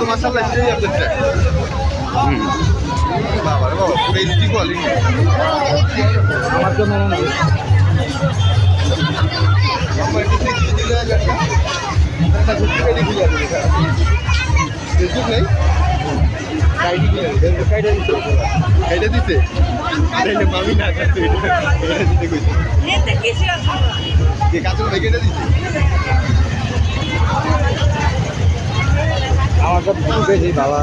তো মাশাআল্লাহ সেই আপডেটটা বাবা রে বাবা পুরো এইচডি কোয়ালিটি আমার জন্য না আমার কিছু দিলে একটা ঘুরতে গেলে কি যাবে ফেসবুক নেই কাইটা দিতে তাইলে মামি না কাছে এটা দিতে কইছে এটা কিছু আছে কে কাছে ভাই কেটে দিতে আমার সব কিছু বেশি বাবা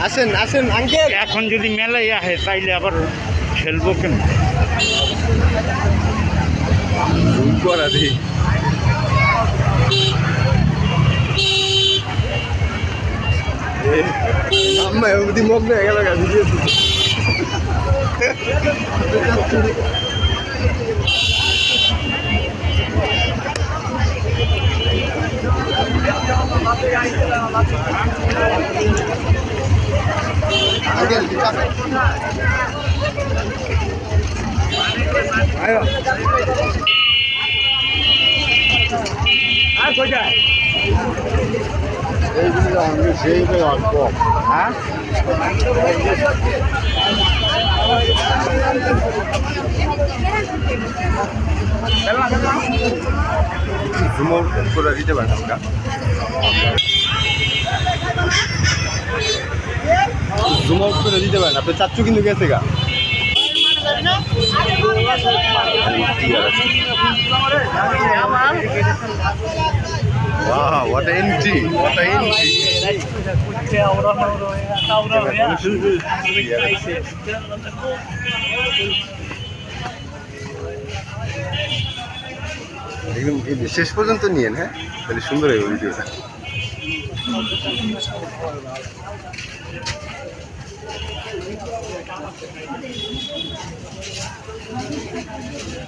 আসেন আসেন আঙ্কেল এখন যদি মেলায় আসে তাইলে আবার খেলবো কেন করা দিই আম্মা অবধি মগ্ন হয়ে গেল ভিডিও আর কোথায় এইগুলো আমি সেই অল্প হ্যাঁ জুম আউট করে দিতে পারেন আমরা জুম আউট করে দিতে পারেন আপনার চাচ্ছু কিন্তু গেছে গা Wow, what an entry! What an entry! একদম শেষ পর্যন্ত নিয়েন হ্যাঁ তাহলে সুন্দর হবে ভিডিওটা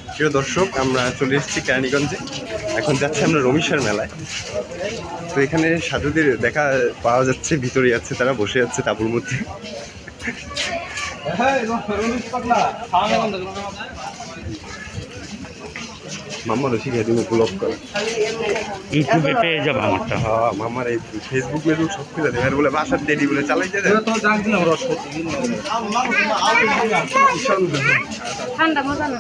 প্রিয় দর্শক আমরা চলে এসেছি কেরানীগঞ্জে এখন যাচ্ছি আমরা রমিশার মেলায় তো এখানে সাধুদের দেখা পাওয়া যাচ্ছে ভিতরে আছে তারা বসে আছে তাঁবুর মধ্যে মাম্মারও শিখে তুমি ব্লগ করা ইউটিউবে পেয়ে যাবো আমারটা হ্যাঁ মামার এই ফেসবুক মেসবুক সব কিছু দেবে বলে বাসার দেরি বলে চালাইতে দেয় ঠান্ডা মজা না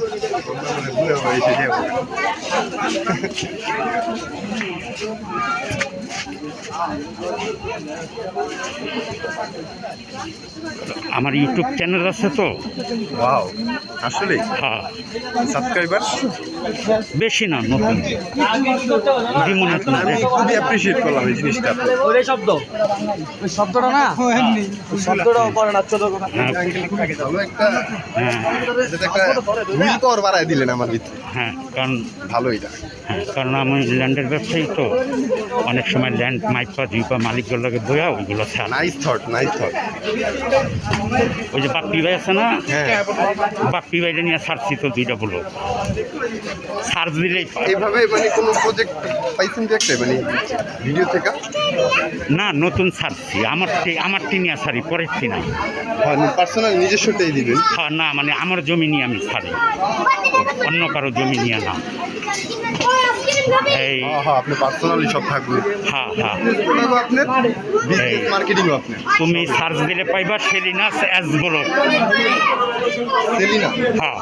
আমার ইউটিউব চ্যানেল আছে তো ওয়াও আসলে হ্যাঁ সাবস্ক্রাইবার বেশি না নতুন দিমুনাথ না আমি খুবই অ্যাপ্রিসিয়েট করলাম এই জিনিসটা ওই শব্দ ওই শব্দটা না শব্দটাও করে না ছোট কথা ভালো একটা হ্যাঁ একটা হুইল পাওয়ার বাড়ায় দিলেন আমার ভিতরে হ্যাঁ কারণ ভালো এটা হ্যাঁ কারণ আমি ল্যান্ডের ব্যবসায়ী তো অনেক সময় ল্যান্ড মাইপা দুইপা মালিকগুলোকে বইয়া ওইগুলো ছাড় নাইস থট ওই যে বাপ্পি ভাই আছে না হ্যাঁ বাপ্পি ভাইটা নিয়ে ছাড়ছি তো দুইটা বলো সার্চ দিলেই পাই। এইভাবে মানে কোনো প্রজেক্ট পাইছেন কি একটা মানে ভিডিও থেকে না নতুন ছাড়ছি আমারটি নিয়ে ছাড়ি পরেরটি না পার্সোনাল নিজস্বটাই দিবেন হ্যাঁ না মানে আমার জমি নিয়ে আমি ছাড়ি অন্য কারো জমি নিয়ে না এই হ্যাঁ আপনি পার্সোনালি সব থাকবে হ্যাঁ হ্যাঁ আপনার বিজনেস মার্কেটিংও আপনার তুমি সার্চ দিলে পাইবা সেলিনাস এস ব্লগ সেলিনা হ্যাঁ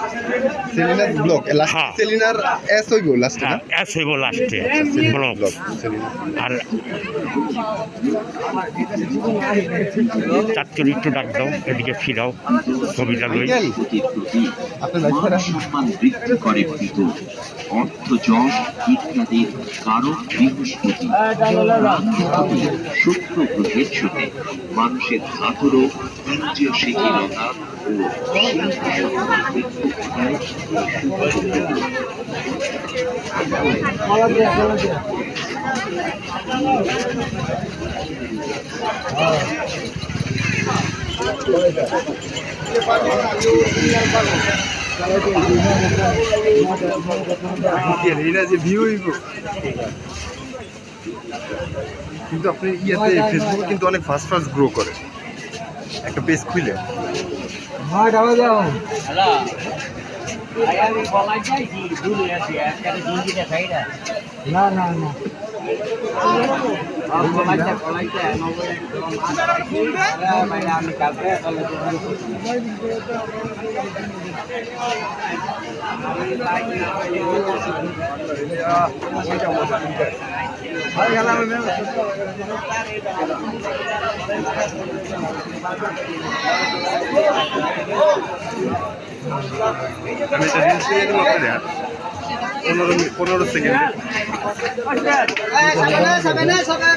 সেলিনার ব্লগ হ্যাঁ। সেলিনার এস হইব লাস্টে হ্যাঁ এস হইব লাস্টে ব্লগ সেলিনা আর চারজন একটু ডাক দাও এদিকে ফিরাও ছবিটা লই আপনার লাইফটা সম্মান বৃদ্ধি করে কিন্তু রক্তজল ইত্যাদির কারক বৃহস্পতি রাজনীতি শুক্র গ্রহের সাথে মানুষের ধাতুরোগ, ইন্দ্রিয় শিথিলতা ও শিল্প সংক্রান্তের উপকারে যে ভিউ কিন্তু আপনি ইয়াতে ফেসবুকে কিন্তু অনেক ফাস্ট ফাস্ট গ্রো করে একটা পেজ খুলে না না না আমি এটা রিলস নিয়ে দেবো আপনাদের 15 সেকেন্ড Saben.